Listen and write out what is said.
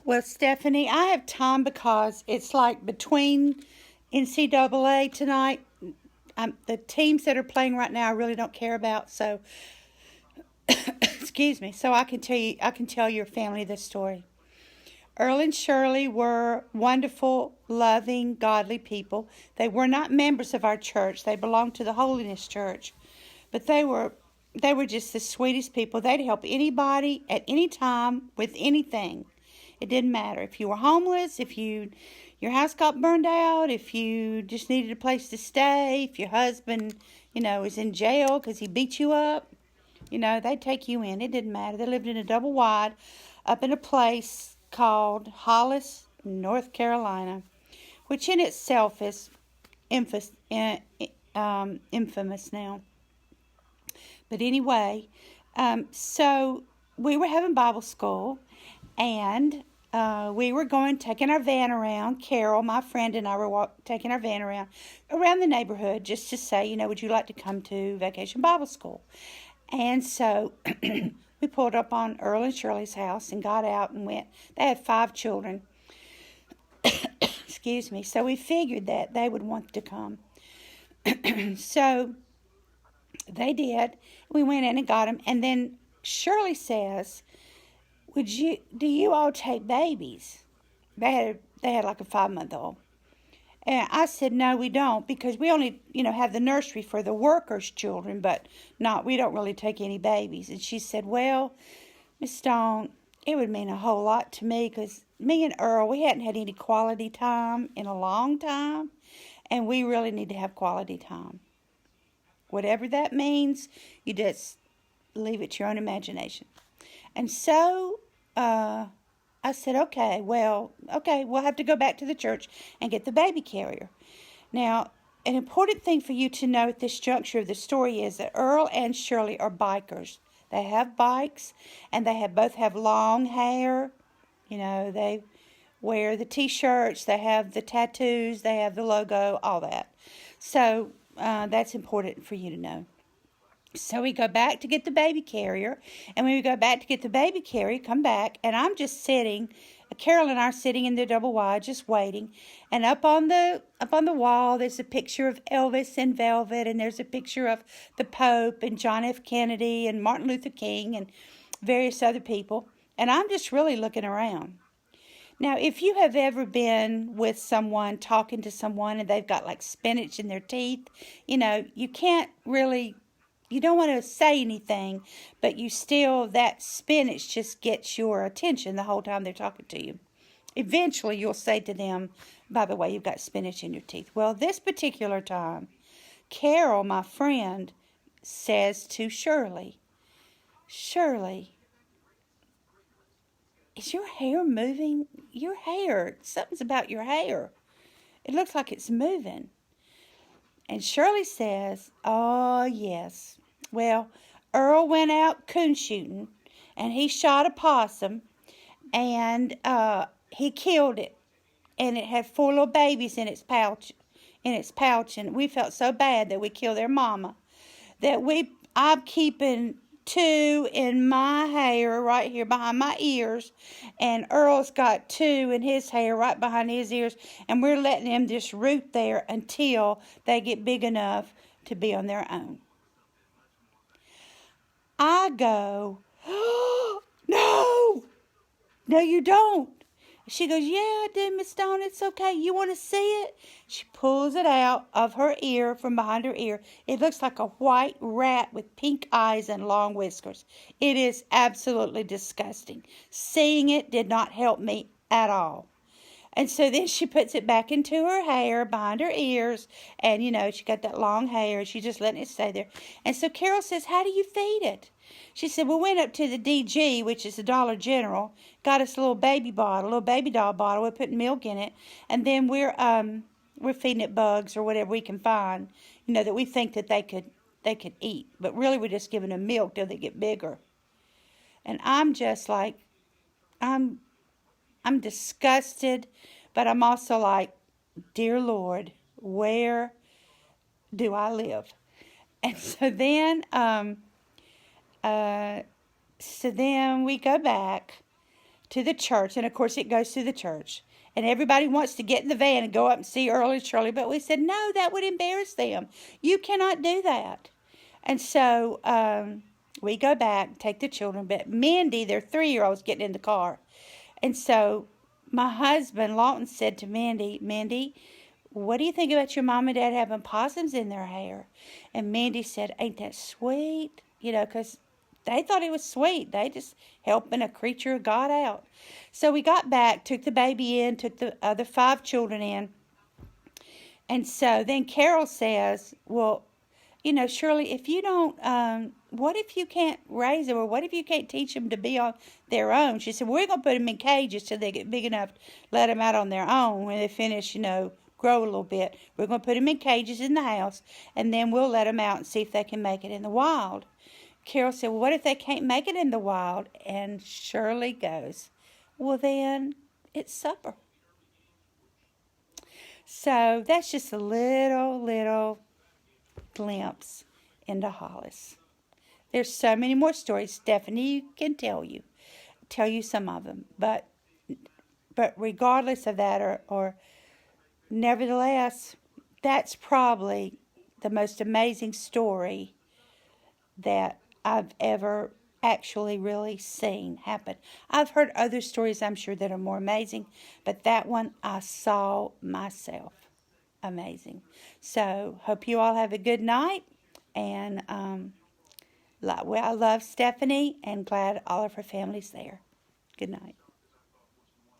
Well, Stephanie, I have time because it's like between NCAA tonight. The teams that are playing right now, I really don't care about. So, excuse me. So I can tell your family this story. Earl and Shirley were wonderful, loving, godly people. They were not members of our church. They belonged to the Holiness Church, but they were just the sweetest people. They'd help anybody at any time with anything. It didn't matter if you were homeless, if your house got burned out, if you just needed a place to stay, if your husband, was in jail because he beat you up. They'd take you in. It didn't matter. They lived in a double wide up in a place called Hollis, North Carolina, which in itself is infamous now. But anyway, so we were having Bible school, and we were taking our van around. Carol, my friend, and I were taking our van around the neighborhood just to say, would you like to come to Vacation Bible School? And so we pulled up on Earl and Shirley's house and got out and went. They had 5 children. Excuse me. So we figured that they would want to come. So they did. We went in and got them. And then Shirley says, do you all take babies? They had like a 5-month-old. And I said, no, we don't, because we only, have the nursery for the workers' children, but we don't really take any babies. And she said, well, Miss Stone, it would mean a whole lot to me, because me and Earl, we hadn't had any quality time in a long time, and we really need to have quality time. Whatever that means, you just leave it to your own imagination. And so, I said, okay, we'll have to go back to the church and get the baby carrier. Now, an important thing for you to know at this juncture of the story is that Earl and Shirley are bikers. They have bikes, and they both have long hair. They wear the T-shirts, they have the tattoos, they have the logo, all that. So that's important for you to know. So we go back to get the baby carrier, and when we go back to get the baby carrier, come back, and I'm just sitting, Carol and I are sitting in the double wide, just waiting, and up on the wall, there's a picture of Elvis in velvet, and there's a picture of the Pope, and John F. Kennedy, and Martin Luther King, and various other people, and I'm just really looking around. Now, if you have ever been with someone, talking to someone, and they've got like spinach in their teeth, you can't really... You don't want to say anything, but that spinach just gets your attention the whole time they're talking to you. Eventually, you'll say to them, by the way, you've got spinach in your teeth. Well, this particular time, Carol, my friend, says to Shirley, Shirley, is your hair moving? Your hair, something's about your hair. It looks like it's moving. And Shirley says, oh, yes. Well, Earl went out coon shooting, and he shot a possum, and he killed it. And it had 4 little babies in its pouch, and we felt so bad that we killed their mama. I'm keeping 2 in my hair right here behind my ears, and Earl's got 2 in his hair right behind his ears, and we're letting them just root there until they get big enough to be on their own. I go, oh, no, you don't. She goes, yeah, I did, Miss Stone. It's okay. You want to see it? She pulls it out of her ear, from behind her ear. It looks like a white rat with pink eyes and long whiskers. It is absolutely disgusting. Seeing it did not help me at all. And so then she puts it back into her hair, behind her ears, and, she got that long hair. She's just letting it stay there. And so Carol says, how do you feed it? She said, we went up to the DG, which is the Dollar General, got us a little baby doll bottle. We're putting milk in it, and then we're feeding it bugs or whatever we can find, that we think that they could eat. But really, we're just giving them milk till they get bigger. And I'm just like, I'm disgusted, but I'm also like, dear Lord, where do I live? And so then we go back to the church, and of course it goes to the church. And everybody wants to get in the van and go up and see Earl and Shirley, but we said, no, that would embarrass them. You cannot do that. And so we go back, take the children, but Mindy, their 3-year-old's getting in the car. And so my husband, Lawton, said to Mindy, what do you think about your mom and dad having possums in their hair? And Mindy said, ain't that sweet? You know, because they thought it was sweet. They just helping a creature of God out. So we got back, took the baby in, took the other 5 children in. And so then Carol says, well, you know, Shirley, if you don't, what if you can't raise them, or what if you can't teach them to be on their own? She said, we're going to put them in cages till they get big enough to let them out on their own when they finish, you know, grow a little bit. We're going to put them in cages in the house, and then we'll let them out and see if they can make it in the wild. Carol said, well, what if they can't make it in the wild? And Shirley goes, well, then it's supper. So that's just a little glimpse into Hollis. There's so many more stories. Stephanie can tell you some of them. But regardless of that, or nevertheless, that's probably the most amazing story that I've ever actually really seen happen. I've heard other stories, I'm sure, that are more amazing, but that one I saw myself. Amazing. So, hope you all have a good night, and I love Stephanie and glad all of her family's there. Good night.